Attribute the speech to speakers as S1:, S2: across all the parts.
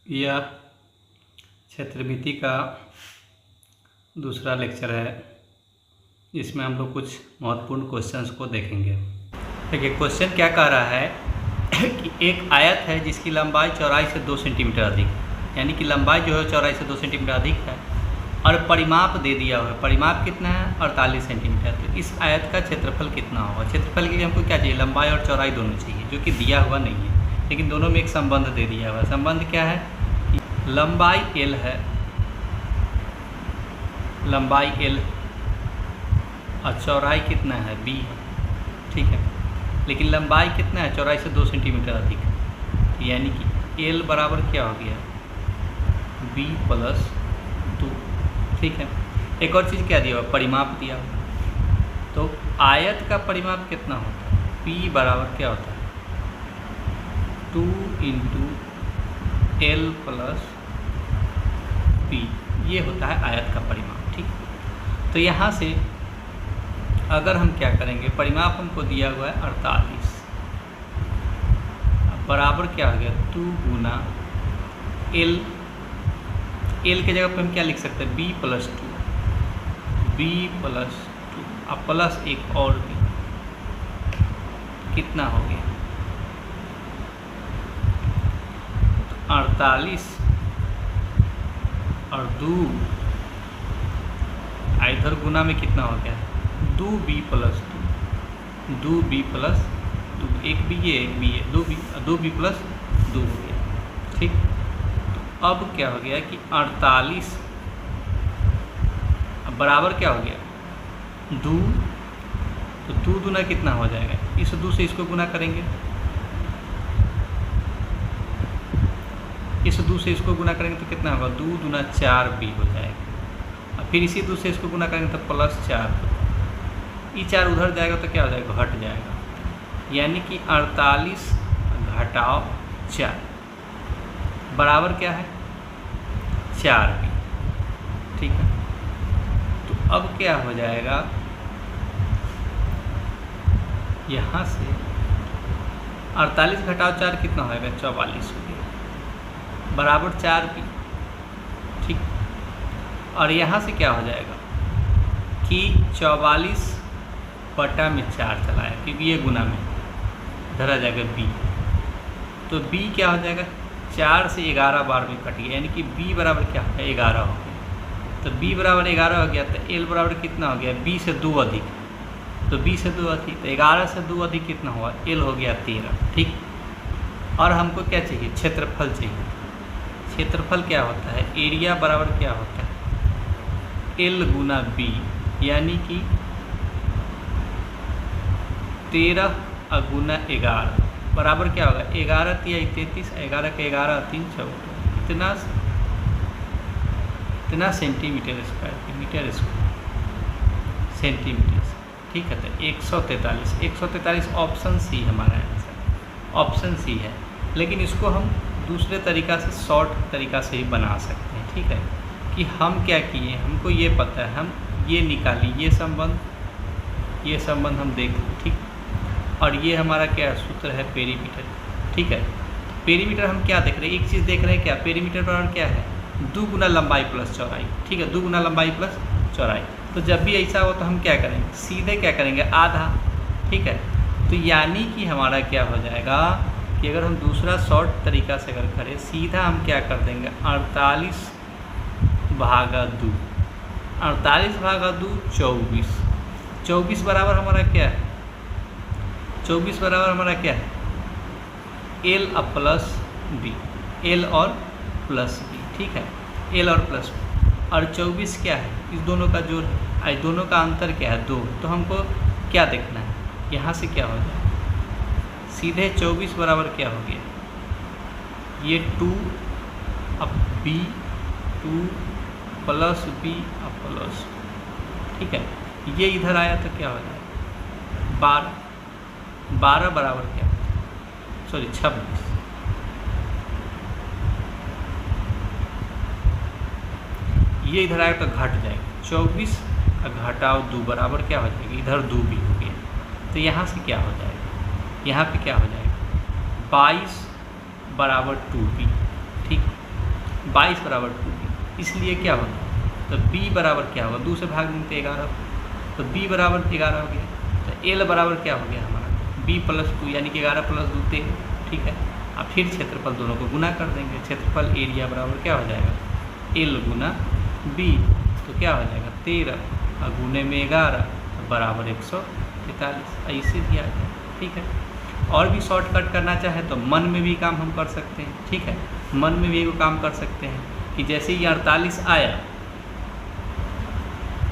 S1: यह क्षेत्रमिति का दूसरा लेक्चर है, जिसमें हम लोग कुछ महत्वपूर्ण क्वेश्चंस को देखेंगे। देखिए क्वेश्चन क्या कह रहा है कि एक आयत है जिसकी लंबाई चौड़ाई से 2 सेंटीमीटर अधिक है, यानी कि लंबाई जो है चौड़ाई से 2 सेंटीमीटर अधिक है और परिमाप दे दिया हुआ है। परिमाप कितना है? 48 सेंटीमीटर। तो इस आयत का क्षेत्रफल कितना होगा? क्षेत्रफल के लिए हमको क्या चाहिए? लंबाई और चौड़ाई दोनों चाहिए, जो कि दिया हुआ नहीं है, लेकिन दोनों में एक संबंध दे दिया हुआ है। संबंध क्या है? लंबाई L है, लंबाई L और चौड़ाई कितना है? B है, ठीक है। लेकिन लंबाई कितना है? चौड़ाई से 2 सेंटीमीटर अधिक है, यानी कि L बराबर क्या हो गया? B + 2, ठीक है। एक और चीज़ क्या दिया हुआ? परिमाप दिया हुआ। तो आयत का परिमाप कितना होता है? P बराबर क्या होता है? 2 × L + P, ये होता है आयत का परिमाप, ठीक। तो यहाँ से अगर हम क्या करेंगे, परिमाप हमको दिया हुआ है 48, बराबर क्या हो गया? 2 × L। L के जगह पे हम क्या लिख सकते हैं? B + 2, B + 2 अब प्लस एक और B, कितना हो गया? 48 और 2, इधर गुना में कितना हो गया? 2B + 2, 2B + 2, एक B ये एक B है, 2B + 2 हो गया, ठीक। तो अब क्या हो गया कि 48 बराबर क्या हो गया? 2, तो 2 दूना कितना हो जाएगा? इस 2 से इसको गुना करेंगे, इस 2 से इसको गुना करेंगे तो कितना होगा? 2 दूना 4B हो जाएगा। और फिर इसी 2 से इसको गुना करेंगे तो +4, ये 4 उधर जाएगा तो क्या हो जाएगा? घट जाएगा, यानी कि 48 - 4 बराबर क्या है? 4B, ठीक है। तो अब क्या हो जाएगा, यहाँ से 48 - 4 कितना होगा? 44 हो गया, बराबर 4B, ठीक। और यहाँ से क्या हो जाएगा कि 44/4 चला है, क्योंकि ये गुना में धरा जाएगा B। तो B क्या हो जाएगा? 4 से 11 बार में कट गया, यानी कि B बराबर क्या है? 11 हो गया। तो B बराबर 11 हो गया, तो L बराबर कितना हो गया? B से 2 अधिक, तो B से 2 अधिक, तो 11 से 2 अधिक कितना हुआ? L हो गया 13, ठीक। और हमको क्या चाहिए? क्षेत्रफल चाहिए। क्षेत्रफल क्या होता है? एरिया बराबर क्या होता है? L × B, यानी कि 13 × 11 बराबर क्या होगा? 11 × 3 = 33, 11 के 11 3 14, इतना centimetre square, metre square, centimetre, ठीक है। तो 143 ऑप्शन सी हमारा आंसर, ऑप्शन सी है। लेकिन इसको हम दूसरे तरीक़ा से, शॉर्ट तरीक़ा से ही बना सकते हैं, ठीक है। कि हम क्या किए, हमको ये पता है, हम ये निकाली, ये संबंध हम देख लें, ठीक। और ये हमारा क्या सूत्र है? पेरीमीटर, ठीक है। पेरीमीटर हम क्या देख रहे हैं? एक चीज़ देख रहे हैं, क्या? पेरीमीटर बराबर क्या है? 2 × लंबाई + चौड़ाई, ठीक है। 2 × लंबाई + चौड़ाई। तो जब भी ऐसा हो तो हम क्या करेंगे? सीधे क्या करेंगे? आधा, ठीक है। तो यानी कि हमारा क्या हो जाएगा कि अगर हम दूसरा शॉर्ट तरीक़ा से अगर करें, सीधा हम क्या कर देंगे? 48/2, 48/2 24, 24 बराबर हमारा क्या है? 24 बराबर हमारा क्या है? L + B, L और +B, ठीक है। L और +B, और 24 क्या है? इस दोनों का जोड़ है, इस दोनों का अंतर क्या है? 2। तो हमको क्या देखना है? यहाँ से क्या हो जाए? सीधे 24 बराबर क्या हो गया? ये 2 अब B, 2 + B अब +, ठीक है। ये इधर आया तो क्या हो जाएगा? 12 बराबर क्या? सॉरी 26, ये इधर आएगा तो घट जाएगा। 24 - 2 बराबर क्या हो जाएगा? इधर 2B हो गया। तो यहाँ से क्या हो जाएगा? यहाँ पे क्या हो जाएगा? 22 = 2B, ठीक। 22 बराबर 2b, इसलिए क्या होगा तो b बराबर क्या होगा, 2 से भाग देंगे 11, तो b बराबर 11 हो गया। तो l बराबर क्या हो गया हमारा b प्लस 2, यानी कि 11 प्लस 2 13, ठीक है। अब फिर क्षेत्रफल दोनों को गुना कर देंगे, क्षेत्रफल एरिया बराबर क्या हो जाएगा l गुना b, तो क्या हो जाएगा 13 और गुने में 11 बराबर 143, ऐसे दिया गया, ठीक है। और भी शॉर्टकट करना चाहे तो मन में भी काम हम कर सकते हैं, ठीक है। मन में भी एक काम कर सकते हैं कि जैसे ही 48 आया,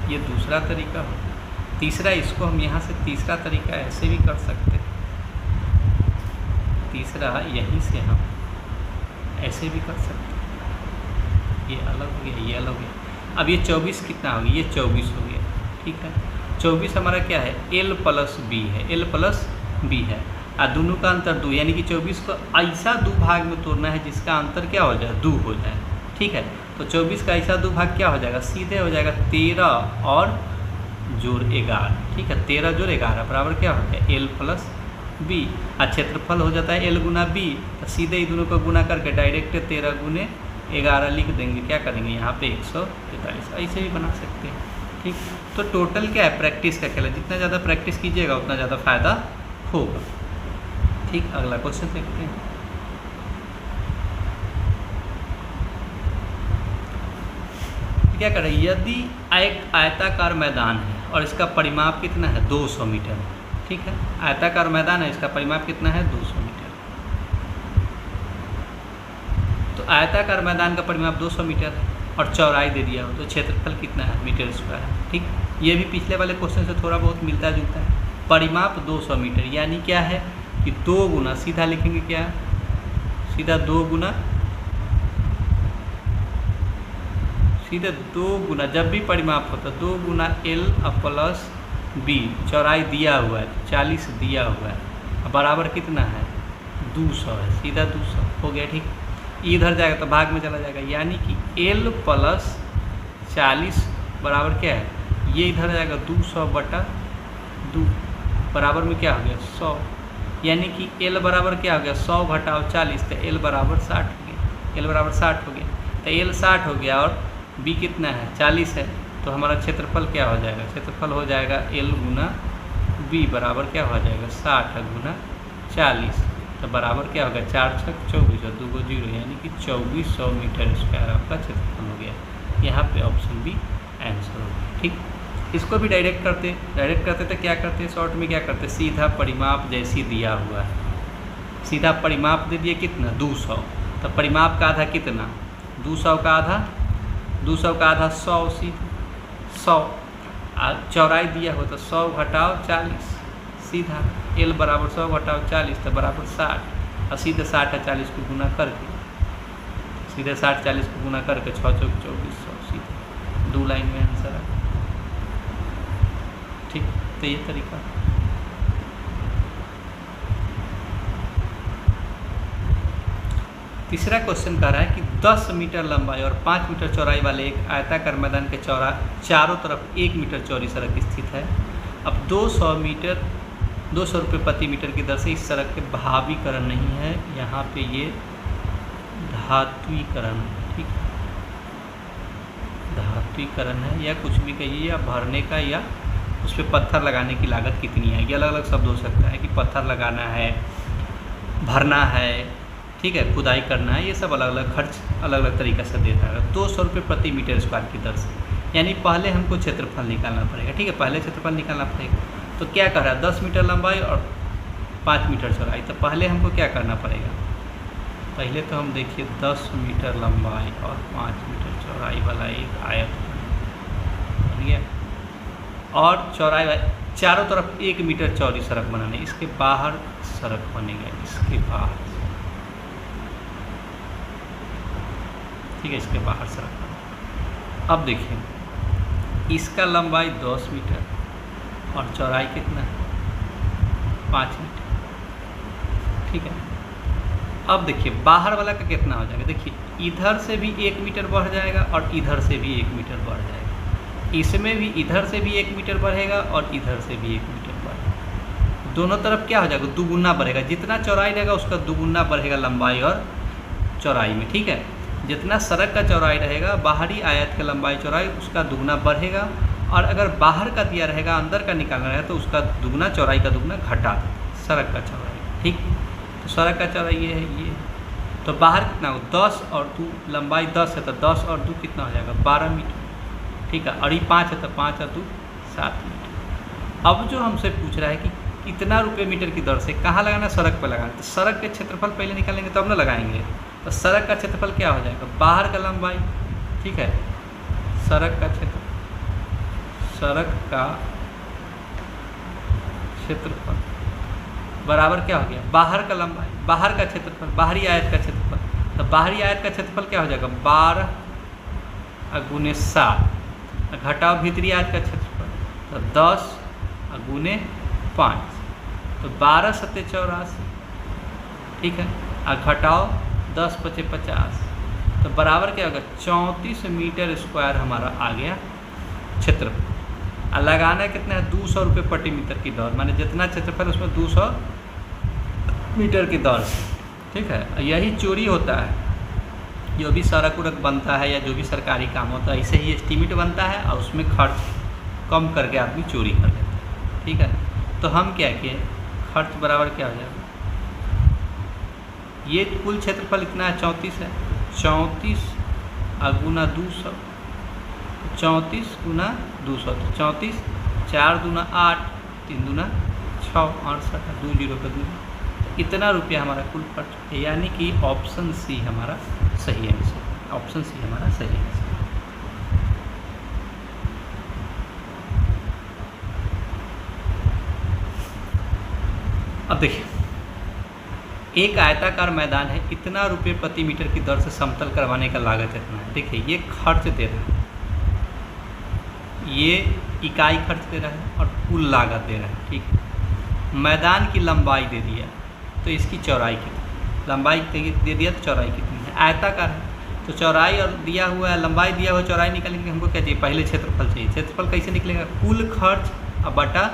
S1: ये दूसरा तरीका हो, तीसरा इसको हम यहाँ से तीसरा तरीका ऐसे भी कर सकते हैं, तीसरा यहीं से हम ऐसे भी कर सकते हैं, ये अलग हो गया, ये अलग हो गया। अब ये 24 कितना हो गया, ये 24 हो गया, ठीक है। 24 हमारा क्या है l प्लस b है, l प्लस b है, और दोनों का अंतर 2, यानी कि 24 को ऐसा 2 भाग में तोड़ना है जिसका अंतर क्या हो जाए 2 हो जाए, ठीक है। तो 24 का ऐसा 2 भाग क्या हो जाएगा, सीधे हो जाएगा 13 और जोड़ 11, ठीक है। 13 जोड़ 11 बराबर क्या हो गया l प्लस b, और क्षेत्रफल हो जाता है l गुना b, तो सीधे ही दोनों को गुना करके डायरेक्ट 13 गुने 11 लिख देंगे, क्या करेंगे यहाँ पे 143, ऐसे भी बना सकते हैं, ठीक। तो टोटल क्या है प्रैक्टिस का खेल है, जितना ज़्यादा प्रैक्टिस कीजिएगा उतना ज़्यादा फायदा होगा, ठीक। अगला क्वेश्चन देखते हैं। क्या करें, यदि एक आयताकार मैदान है और इसका परिमाप कितना है 200 मीटर, ठीक है। आयताकार मैदान है, इसका परिमाप कितना है 200 मीटर, तो आयताकार मैदान का परिमाप 200 मीटर है और चौड़ाई दे दिया हो, तो क्षेत्रफल कितना है मीटर स्क्वायर है, ठीक। ये भी पिछले वाले क्वेश्चन से थोड़ा बहुत मिलता जुलता है। परिमाप 200 मीटर यानी क्या है कि 2 गुना, सीधा लिखेंगे क्या, सीधा 2 गुना, सीधे 2 गुना, जब भी परिमाप होता है 2 गुना l प्लस b, चौड़ाई दिया हुआ है 40 दिया हुआ है, बराबर कितना है 200 है, सीधा 200 हो गया, ठीक। इधर जाएगा तो भाग में चला जाएगा, यानी कि l प्लस 40 बराबर क्या है, ये इधर जाएगा 200 बटा 2, बराबर में क्या हो गया 100, यानी कि l बराबर क्या हो गया 100 घटाओ 40, तो l बराबर 60 हो गया, l बराबर 60 हो गया, तो l 60 हो गया और b कितना है 40 है, तो हमारा क्षेत्रफल क्या हो जाएगा, क्षेत्रफल हो जाएगा l गुना b बराबर क्या हो जाएगा 60 गुना 40, तो बराबर क्या होगा 4 छक 24 और 2 को 0, यानी कि 2400 मीटर स्क्वायर आपका क्षेत्रफल हो गया। यहाँ पे ऑप्शन बी आंसर हो गया, ठीक। इसको भी डायरेक्ट करते तो क्या करते, शॉर्ट में क्या करते, सीधा परिमाप जैसी दिया हुआ है, सीधा परिमाप दे दिए कितना 200, तो परिमाप का आधा कितना 200 का आधा, 200 का आधा 100, सीधा 100, चौड़ाई दिया हो तो 100 घटाओ 40, सीधा l बराबर 100 घटाओ 40 तो बराबर 60, और सीधे 60 और 40 को गुना करके, सीधे 60 40 को गुना करके 6 चौक 2400, सीधे 2 लाइन में आंसर है, ठीक। तो ये तरीका। तीसरा क्वेश्चन कह रहा है कि 10 मीटर लंबाई और 5 मीटर चौड़ाई वाले एक आयताकार मैदान के चारों तरफ 1 मीटर चौड़ी सड़क स्थित है। अब 200 रुपये प्रति मीटर की दर से इस सड़क के भावीकरण नहीं है, यहाँ पे ये धात्वीकरण, ठीक, धात्वीकरण है या कुछ भी कहिए, या भरने का या उस पर पत्थर लगाने की लागत कितनी है, ये अलग अलग शब्द हो सकता है कि पत्थर लगाना है, भरना है, ठीक है, खुदाई करना है, ये सब अलग अलग खर्च अलग अलग तरीक़े से देता है। 200 रुपये प्रति मीटर स्क्वायर की दर से, यानी पहले हमको क्षेत्रफल निकालना पड़ेगा, ठीक है, पहले क्षेत्रफल निकालना पड़ेगा। तो क्या कर रहा है 10 मीटर लंबाई और 5 मीटर चौड़ाई, तो पहले हमको क्या करना पड़ेगा, पहले तो हम देखिए 10 मीटर लंबाई और 5 मीटर चौड़ाई वाला एक आयत बन गया, और चौड़ाई चारों तरफ 1 मीटर चौड़ी सड़क बनानी, इसके बाहर सड़क बनेगा, इसके बाहर, ठीक है, इसके बाहर सड़क बनेगा। अब देखिए इसका लंबाई 10 मीटर और चौड़ाई कितना है 5 मीटर, ठीक है। अब देखिए बाहर वाला का कितना हो जाएगा, देखिए इधर से भी 1 मीटर बढ़ जाएगा और इधर से भी 1 मीटर बढ़ जाएगा, इसमें भी इधर से भी 1 मीटर बढ़ेगा और इधर से भी 1 मीटर बढ़ेगा, दोनों तरफ क्या हो जाएगा दुगुना बढ़ेगा, जितना चौड़ाई रहेगा उसका दुगुना बढ़ेगा लंबाई और चौड़ाई में, ठीक है। जितना सड़क का चौड़ाई रहेगा बाहरी आयत की लंबाई चौड़ाई उसका दुगना बढ़ेगा, और अगर बाहर का दिया रहेगा अंदर का निकालना रहेगा तो उसका दुगना चौड़ाई का दुगना घटा देते सड़क का चौड़ाई। ठीक, तो सड़क का चौड़ाई ये है, ये तो बाहर कितना हो 10 और 2 लंबाई 10 है तो 10 और 2 कितना हो जाएगा 12 मीटर। ठीक है, और ये 5 है तो 5 और 2 7 मीटर। अब जो हमसे पूछ रहा है कि कितना रुपये मीटर की दर से कहाँ लगाना, सड़क पर लगाना, तो सड़क के क्षेत्रफल पहले निकालेंगे तब ना लगाएंगे। तो सड़क का क्षेत्रफल क्या हो जाएगा बाहर का लंबाई, ठीक है, सड़क का क्षेत्रफल बराबर क्या हो गया बाहर का लंबाई, बाहर का क्षेत्रफल, बाहरी आयत का क्षेत्रफल। तो बाहरी आयत का क्षेत्रफल क्या हो जाएगा 12 गुने 7, घटाओ भीतरी आयत का क्षेत्रफल तो 10 गुने 5, तो 12 सत्ते 84। ठीक है, और घटाओ 10 पचे 50, तो बराबर क्या होगा 34 मीटर स्क्वायर हमारा आ गया क्षेत्रफल। और लगाना कितना है 200 रुपये प्रति मीटर की दर, माने जितना क्षेत्रफल उसमें 200 मीटर की दर से। ठीक है, यही चोरी होता है, जो भी सड़क उड़क बनता है या जो भी सरकारी काम होता है ऐसे ही एस्टीमेट बनता है और उसमें खर्च कम करके आदमी चोरी कर लेता है। ठीक है, तो हम क्या किए खर्च बराबर क्या हो जाएगा, ये कुल क्षेत्रफल इतना है 34 है, 34 गुना 200, 34 गुना 200 तो 34, 4 दूना 8, 3 दूना 6, 68, 2 जीरो का 2, इतना रुपया हमारा कुल खर्च है। यानी कि ऑप्शन सी हमारा सही आंसर, ऑप्शन सी हमारा सही आंसर। अब देखिए, एक आयताकार मैदान है, इतना रुपये प्रति मीटर की दर से समतल करवाने का लागत इतना है। देखिए ये खर्च दे रहा है, ये इकाई खर्च दे रहा है और कुल लागत दे रहा है। ठीक, मैदान की लंबाई दे दिया तो इसकी चौड़ाई कितनी, लंबाई दे दिया तो चौड़ाई कितनी है, आयताकार है तो चौड़ाई और दिया हुआ है लंबाई दिया हुआ चौड़ाई निकालने के लिए हमको क्या चाहिए पहले क्षेत्रफल चाहिए। क्षेत्रफल कैसे निकलेगा कुल खर्च और बटा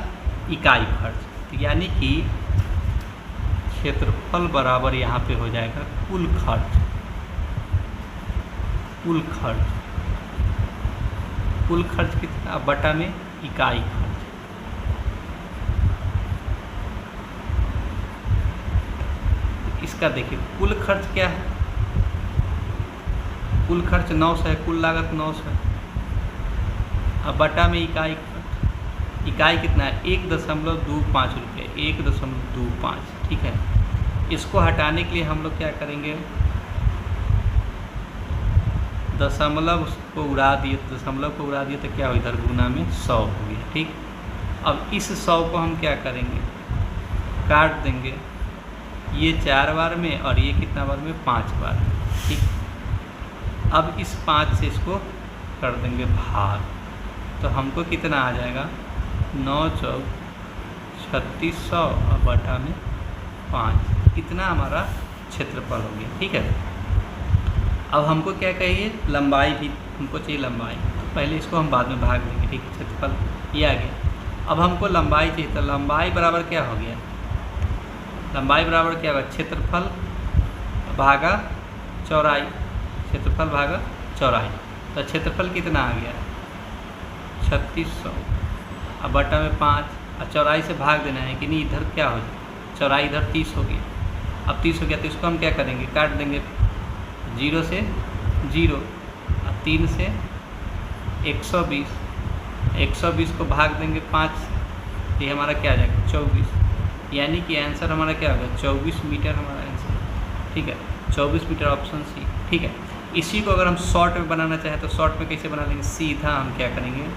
S1: इकाई खर्च, तो यानी कि क्षेत्रफल बराबर यहाँ पे हो जाएगा कुल खर्च, कुल खर्च कितना बटा में इकाई खर्च। इसका देखिए कुल खर्च क्या है, कुल खर्च 900 है, कुल लागत 900 है, अब बटा में इकाई खर्च, इकाई कितना है 1.25 रुपये, 1.25। ठीक है, इसको हटाने के लिए हम लोग क्या करेंगे दशमलव को उड़ा दिए, तो क्या हो इधर गुना में 100 हो गया। ठीक, अब इस 100 को हम क्या करेंगे काट देंगे, ये 4 बार में और ये कितना बार में 5 बार में। ठीक, अब इस 5 से इसको कर देंगे भाग, तो हमको कितना आ जाएगा 9 चौक 3600 और बटा में 5, इतना हमारा क्षेत्रफल हो गया। ठीक है, अब हमको क्या कहिए लंबाई भी हमको चाहिए, लंबाई तो पहले इसको हम बाद में भाग देंगे। ठीक है, क्षेत्रफल ये आ गया, अब हमको लंबाई चाहिए तो लंबाई बराबर क्या हो गया, लंबाई बराबर क्या होगा क्षेत्रफल भागा चौड़ाई, क्षेत्रफल भागा चौड़ाई, तो क्षेत्रफल कितना आ गया 3600 अब बटा में 5, और चौड़ाई से भाग देना है कि नहीं, इधर क्या हो जाए चौड़ाई इधर 30 हो गया, अब 30 हो गया तो इसको हम क्या करेंगे काट देंगे, 0 से 0 और 3 से 120, 120 को भाग देंगे 5, ये हमारा क्या आ जाएगा 24, यानी कि आंसर हमारा क्या होगा 24 मीटर हमारा आंसर। ठीक है, 24 मीटर ऑप्शन सी। ठीक है, इसी को अगर हम शॉर्ट में बनाना चाहें तो शॉर्ट में कैसे बना लेंगे, सीधा हम क्या करेंगे,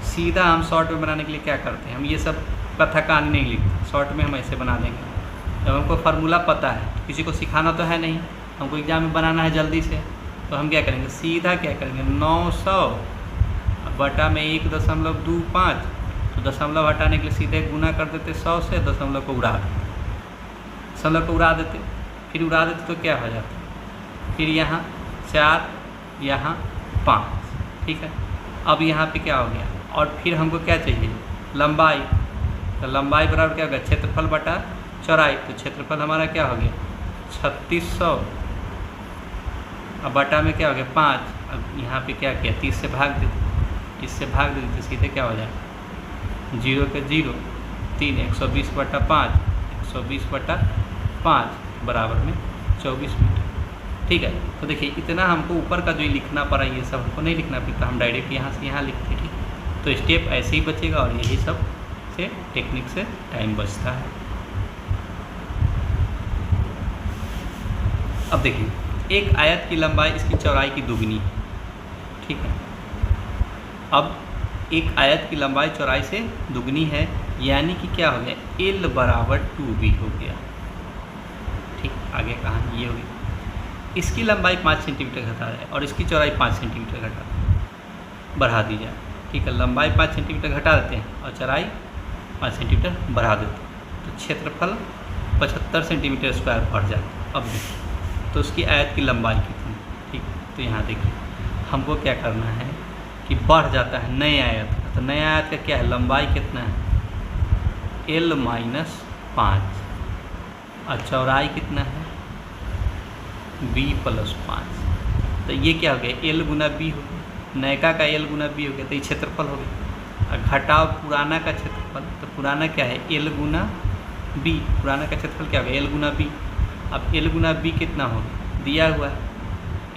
S1: सीधा हम शॉर्ट में बनाने के लिए क्या करते हैं, हम ये सब कथा कहानी नहीं लिखते, शॉर्ट में हम ऐसे बना देंगे। जब हमको फार्मूला पता है, किसी को सिखाना तो है नहीं, हमको एग्जाम में बनाना है जल्दी से, तो हम क्या करेंगे सीधा क्या करेंगे 900 बटा में 1.25, तो दशमलव हटाने के लिए सीधे गुना कर देते 100 से, दशमलव को उड़ा देते, दशमलव को उड़ा देते, फिर उड़ा देते तो क्या हो जाता, फिर यहाँ 4 यहाँ 5। ठीक है, अब यहाँ पे क्या हो गया, और फिर हमको क्या चाहिए लंबाई, तो लंबाई बराबर क्या होगा क्षेत्रफल बटा चौड़ाई, तो क्षेत्रफल हमारा क्या हो गया 3600 अब बटा में क्या हो गया 5, अब यहाँ पे क्या किया 30 से भाग देते, 30 से भाग देते तो सीधे क्या हो जाए 0 के 0, 3 120/5, 120/5 बराबर में 24 मीटर। ठीक है, तो देखिए इतना हमको ऊपर का जो लिखना पड़ा ये सब हमको नहीं लिखना पड़ता, हम डायरेक्ट यहाँ से यहाँ लिखते। ठीक, तो स्टेप ऐसे ही बचेगा और यही सब से टेक्निक से टाइम बचता है। अब देखिए एक आयत की लंबाई इसकी चौड़ाई की दुगनी है। ठीक है, अब एक आयत की लंबाई चौड़ाई से दुगनी है, यानी कि क्या हो गया L बराबर 2B हो गया। ठीक, आगे कहाँ ये होगी, इसकी लंबाई 5 सेंटीमीटर घटा है और इसकी चौड़ाई 5 सेंटीमीटर बढ़ा दी जाए। ठीक है, लंबाई 5 सेंटीमीटर घटा देते हैं और चौड़ाई 5 सेंटीमीटर बढ़ा देते हैं, तो क्षेत्रफल 75 सेंटीमीटर स्क्वायर बढ़ जाता है। अब देखिए तो उसकी आयत की लंबाई कितनी। ठीक, तो यहाँ देखिए हमको क्या करना है कि बढ़ जाता है नए आयत का, तो नए आयत का क्या है लंबाई कितना है L - 5 और चौड़ाई कितना है B + 5। तो ये क्या हो गया L गुना B हो गया, नयका का L गुना B हो गया, तो ये क्षेत्रफल हो गया। और घटाओ पुराना का क्षेत्रफल, तो पुराना क्या है L गुना B, पुराना का क्षेत्रफल क्या हो गया L गुना B। अब L गुना B कितना हो गया दिया हुआ है,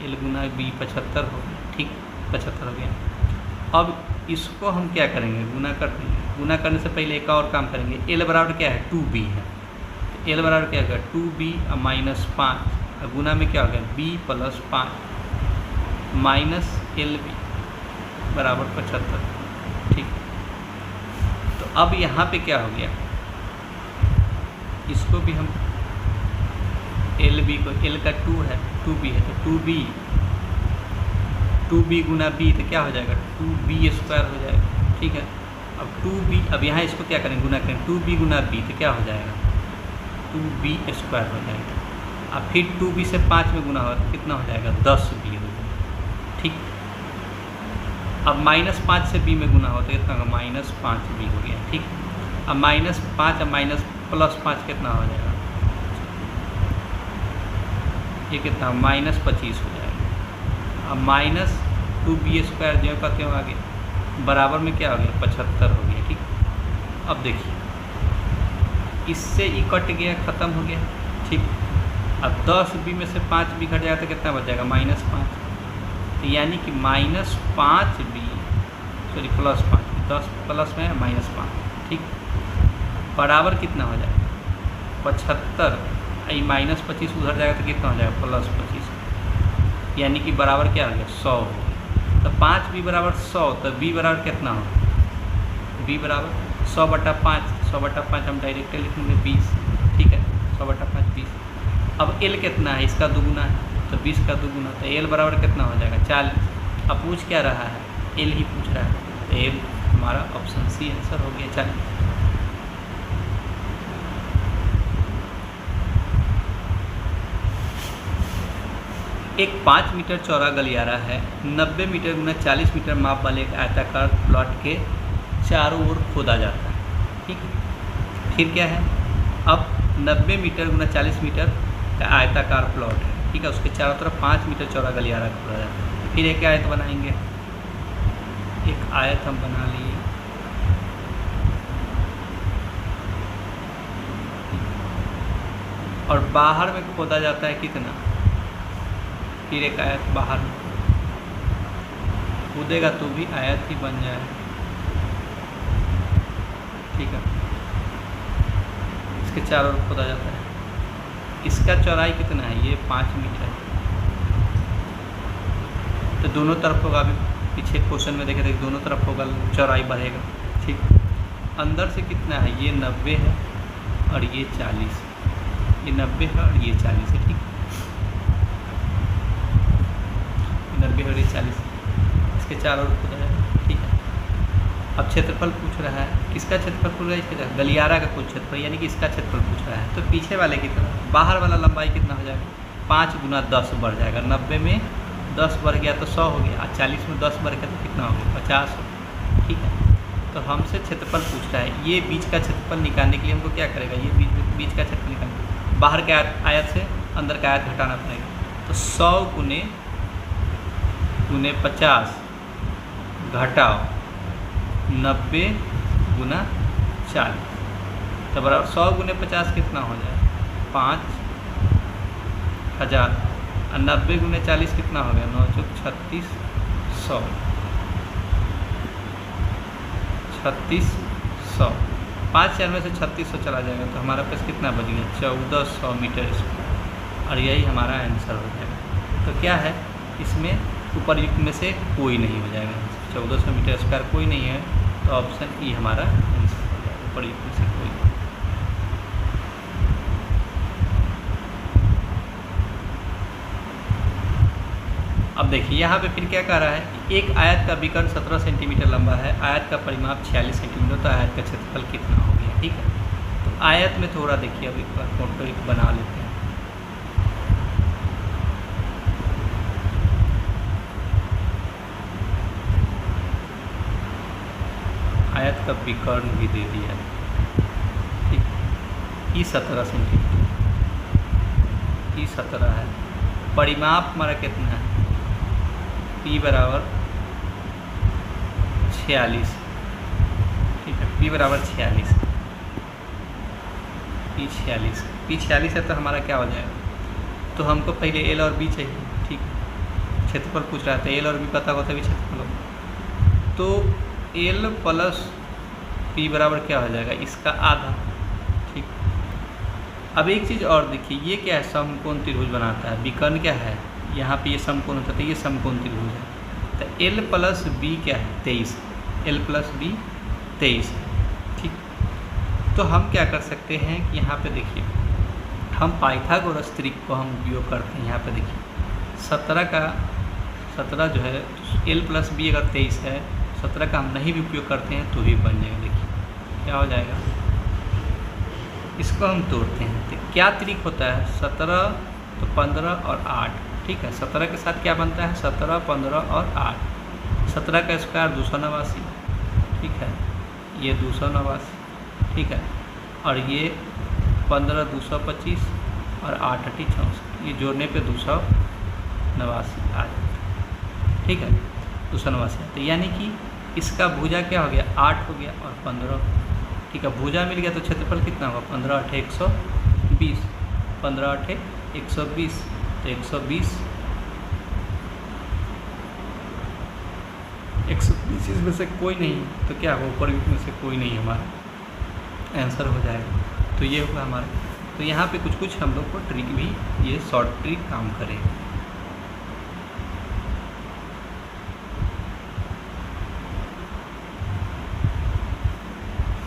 S1: L गुना B 75 हो गया। ठीक, 75 हो गया। अब इसको हम क्या करेंगे गुना कर देंगे, गुना करने से पहले एक और काम करेंगे। L बराबर क्या है 2B है, तो L बराबर क्या होगा 2B - 5 और गुना में क्या हो गया B + 5 माइनस LB बराबर 75। ठीक, तो अब यहाँ पे क्या हो गया, इसको भी हम LB को L का 2 है 2B है, तो 2B गुना B तो क्या हो जाएगा 2B² हो जाएगा। ठीक है, अब 2B, अब यहाँ इसको क्या करेंगे गुना करेंगे 2B गुना B तो क्या हो जाएगा 2B² हो जाएगा। अब फिर 2B से 5 में गुना होगा तो कितना हो जाएगा 10B हो जाएगा। ठीक, अब -5 से B में गुना होता है कितना होगा -5B हो गया। ठीक, अब -5 और +5 कितना हो जाएगा, ये कितना -25 हो जाएगा। अब -2B² जो कहते हो आगे बराबर में क्या हो गया 75 हो गया। ठीक, अब देखिए इससे ही कट गया, ख़त्म हो गया। ठीक, अब 10B में से 5B घट जाएगा तो कितना बच जाएगा -5, तो यानी कि -5B सॉरी +5, 10 प्लस में -5। ठीक, बराबर कितना हो जाएगा 75, ये -25 उधर जाएगा तो कितना हो जाएगा +25, यानी कि बराबर क्या हो गया 100 हो गया। तो 5B बराबर 100, तो B बराबर कितना होगा B बराबर 100/5, 100/5 हम डायरेक्ट लिखेंगे 20। ठीक है, 100/5 20। अब L कितना है इसका दुगुना है, तो 20 का दुगुना, तो L बराबर कितना हो जाएगा 40। अब पूछ क्या रहा है L ही पूछ रहा है, तो L हमारा ऑप्शन C आंसर हो गया 40। एक 5 मीटर चौड़ा गलियारा है, 90 मीटर गुना 40 मीटर माप वाले एक आयताकार प्लॉट के चारों ओर खोदा जाता है। ठीक है, फिर क्या है अब 90 मीटर गुना 40 मीटर का आयताकार प्लॉट है। ठीक है, उसके चारों तरफ 5 मीटर चौड़ा गलियारा खोदा जाता है। फिर एक आयत बनाएंगे, एक आयत हम बना लिए, और बाहर में खोदा जाता है कितना, फिर एक आयत बाहर कूदेगा तो भी आयत ही बन जाए। ठीक है, इसके चारों ओर खोदा जाता है। इसका चौड़ाई कितना है, ये 5 मीटर, तो दोनों तरफ होगा। अभी पीछे क्वेश्चन में देखे थे दोनों तरफ होगा, चौड़ाई बढ़ेगा। ठीक, अंदर से कितना है, ये 90 है और ये 40, ये 90 है और ये 40 है। ठीक, 90 और 40 इसके चारों ओर खोदा है। ठीक है, अब क्षेत्रफल पूछ रहा है, किसका क्षेत्रफल पूछ रहा है, इसके गलियारा का कुल क्षेत्रफल, यानी कि इसका क्षेत्रफल पूछ रहा है। तो पीछे वाले की तरफ बाहर वाला लंबाई कितना हो जाएगा 5 गुना 10 बढ़ जाएगा। 90 में 10 बढ़ गया तो 100 हो गया, और 40 में 10 बढ़ गया तो कितना हो गया 50 हो गया। ठीक है, तो हमसे क्षेत्रफल पूछ रहा है, ये बीच का क्षेत्रफल निकालने के लिए हमको क्या करेगा, ये बीच का क्षेत्रफल निकालने बाहर के आयत से अंदर का आयत घटाना पड़ेगा। तो 100 गुने गुने 50 घटाओ 90 गुना 40, तो बराबर 100 गुने 50 कितना हो जाए 5000, और 90 गुने 40 कितना हो गया 9 चौक 36, 100 3600, 5 में से 3600 चला जाएगा तो हमारा पास कितना बच गया 1400 मीटर स्क्वायर, और यही हमारा आंसर हो जाएगा। तो क्या है इसमें उपरयुक्त में से कोई नहीं हो जाएगा, 1400 मीटर स्क्वायर कोई नहीं है, तो ऑप्शन ई हमारा आंसर हो जाएगा, उपरयुक्त में से कोई। अब देखिए यहाँ पे फिर क्या कह रहा है, एक आयत का विकर्ण 17 सेंटीमीटर लंबा है, आयत का परिमाप 46 सेंटीमीटर, तो आयत का क्षेत्रफल कितना हो गया। ठीक है, तो आयत में थोड़ा देखिए अब एक बार फोटो एक बना लेते हैं। आयत का विकर्ण भी दे दिया, ठीक, ई 17 सेंटीमीटर, ई 17 है, परिमाप हमारा कितना है P बराबर 46, ठीक है, P बराबर 46, P 46 है, तो हमारा क्या हो जाएगा, तो हमको पहले L और B चाहिए, ठीक, क्षेत्रफल पूछ रहा था, L और B पता होता भी क्षेत्रफल होगा, तो L प्लस P बराबर क्या हो जाएगा इसका आधा। ठीक, अब एक चीज़ और देखिए, ये क्या है समकोण त्रिभुज बनाता है, विकर्ण क्या है यहाँ पे ये समकोण होता है, तो ये समकोण त्रिभुज है, तो L प्लस B क्या है 23, L प्लस B 23। ठीक, तो हम क्या कर सकते हैं कि यहाँ पे देखिए हम पाइथागोरस त्रिक को हम उपयोग करते हैं। यहाँ पे देखिए 17 जो है L प्लस B अगर 23 है, 17 का हम नहीं भी उपयोग करते हैं तो भी बन जाएगा। देखिए क्या हो जाएगा, इसको हम तोड़ते हैं, तो क्या त्रिक होता है 17 तो 15 और 8, ठीक है, 17 के साथ क्या बनता है 17, 15 और 8, 17 का स्क्वायर 289, ठीक है, ये 289, ठीक है, और ये 15 225 और 8 64, ये जोड़ने पे 289 आ जाता है, ठीक है, 289, तो यानी कि इसका भुजा क्या हो गया 8 हो गया और 15, ठीक है, भुजा मिल गया, तो क्षेत्रफल कितना होगा 15 8 120, 15 8 120, तो 120 इसमें से कोई नहीं, तो क्या होगा ऊपर में से कोई नहीं, हमारा आंसर हो जाएगा। तो ये होगा हमारा, तो यहाँ पे कुछ कुछ हम लोग को ट्रिक भी, ये शॉर्ट ट्रिक काम करेगा।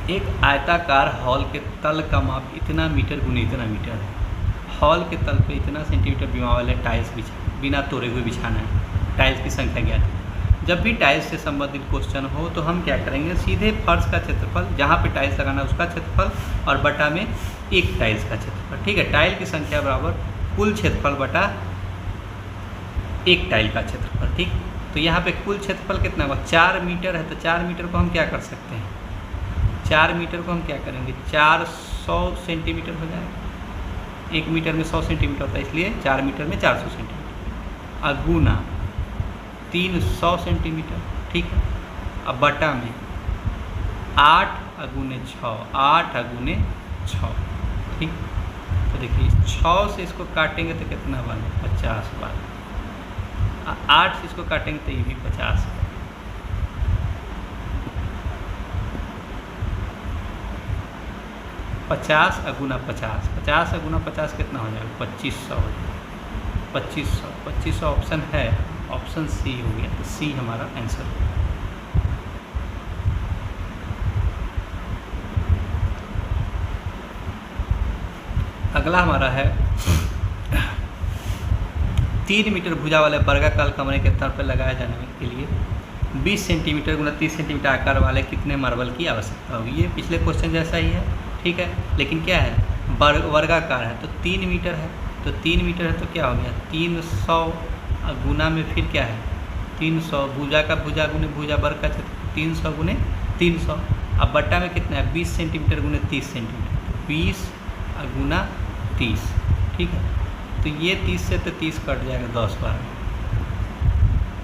S1: एक आयताकार हॉल के तल का माप इतना मीटर गुने इतना मीटर है, हॉल के तल पे इतना सेंटीमीटर बीमा वाले टाइल्स बिना तोड़े हुए बिछाना है, टाइल्स की संख्या ज्ञात है। जब भी टाइल्स से संबंधित क्वेश्चन हो तो हम क्या करेंगे, सीधे फर्श का क्षेत्रफल, जहाँ पे टाइल्स लगाना है उसका क्षेत्रफल, और बटा में एक टाइल्स का क्षेत्रफल, ठीक है, टाइल की संख्या बराबर कुल क्षेत्रफल बटा एक टाइल का क्षेत्रफल। ठीक, तो यहाँ पे कुल क्षेत्रफल कितना होगा 4 मीटर है, तो 4 मीटर को हम क्या कर सकते हैं, 4 मीटर को हम क्या करेंगे 400 सेंटीमीटर हो जाएगा, 1 मीटर में 100 सेंटीमीटर होता है, इसलिए 4 मीटर में 400 सेंटीमीटर, अगुना 300 सेंटीमीटर, ठीक है, अब बटा में 8 अगुने 6, 8 अगुने 6, ठीक, तो देखिए 6 से इसको काटेंगे तो कितना बने 50 बार, 8 से इसको काटेंगे तो ये भी 50, 50 अगुना 50, 50 अगुना 50 कितना हो जाएगा 2500 हो जाएगा, 2500 ऑप्शन है, ऑप्शन सी हो गया, तो सी हमारा आंसर है। अगला हमारा है 3 मीटर भुजा वाले वर्गाकार कमरे के तल पर लगाए जाने के लिए 20 सेंटीमीटर गुना 30 सेंटीमीटर आकार वाले कितने मार्बल की आवश्यकता होगी। ये पिछले क्वेश्चन जैसा ही है, ठीक है, लेकिन क्या है वर्गाकार है, तो 3 मीटर है, तो 3 मीटर है तो क्या हो गया 300 गुना में फिर क्या है 300, भुजा का भुजा गुने भुजा वर्ग का 300 गुने 300, अब बट्टा में कितना है 20 सेंटीमीटर गुने 30 सेंटीमीटर, 20 गुना 30, ठीक है, तो ये 30 से तो 30 कट जाएगा 10 बार में,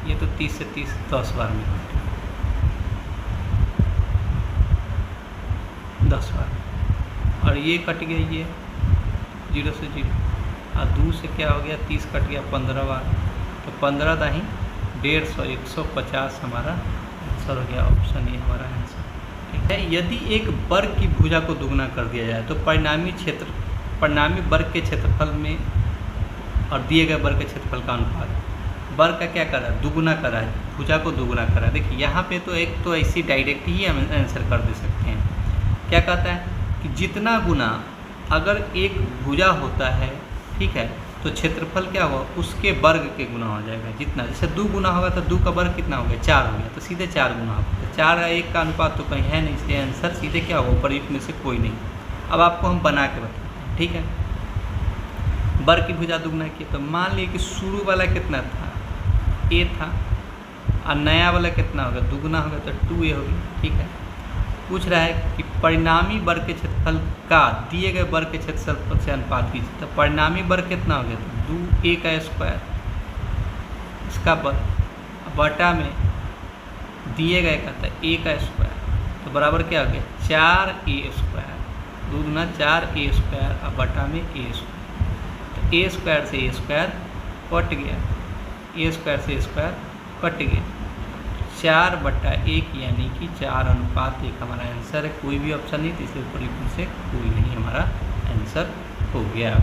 S1: ये तो 30 से 30 10 बार में कट गया, 10 बार। और ये कट गया, ये 0 से 0, और 2 से क्या हो गया, 30 कट गया 15 बार, तो 15 दाही 150, 150 हमारा आंसर हो गया। ऑप्शन ये हमारा आंसर, ठीक है। यदि एक वर्ग की भुजा को दुगना कर दिया जाए तो परिणामी वर्ग के क्षेत्रफल में और दिए गए वर्ग के क्षेत्रफल का अनुपात, वर्ग का क्या करा, दुगुना करा है, भुजा को दुगुना करा। देखिए यहाँ पे तो एक तो ऐसी डायरेक्ट ही हम आंसर कर दे सकते हैं। क्या कहता है कि जितना गुना अगर एक भुजा होता है, ठीक है, तो क्षेत्रफल क्या होगा, उसके वर्ग के गुना हो जाएगा। जितना, जैसे 2 गुना होगा तो 2 का वर्ग कितना हो गया, 4 हो गया, तो सीधे 4 गुना होगा। तो 4 और 1 का अनुपात तो कहीं है नहीं, इसलिए आंसर सीधे क्या होगा, उपर्युक्त में से कोई नहीं। अब आपको हम बना के बताते हैं, ठीक है। वर्ग की भुजा दुगना किया तो मान लिए कि शुरू वाला कितना था, a था, और नया वाला कितना होगा, दुगना होगा, तो 2a होगी, ठीक है। पूछ रहा है कि परिणामी वर्ग के क्षेत्रफल का दिए गए वर्ग के क्षेत्रफल से अनुपात कीजिए। तो परिणामी वर्ग कितना हो गया, तो 2a का स्क्वायर, इसका वर्ग बटा में दिए गए का था a का स्क्वायर, तो बराबर क्या हो गया, 4a स्क्वायर, 2 गुना 4a स्क्वायर और बटा में a स्क्वायर। तो a स्क्वायर से a स्क्वायर कट गया, a स्क्वायर से a स्क्वायर कट गया, 4/1 यानी कि 4:1 हमारा आंसर है। कोई भी ऑप्शन नहीं, तो इसलिए ऊपर से कोई नहीं हमारा आंसर हो गया।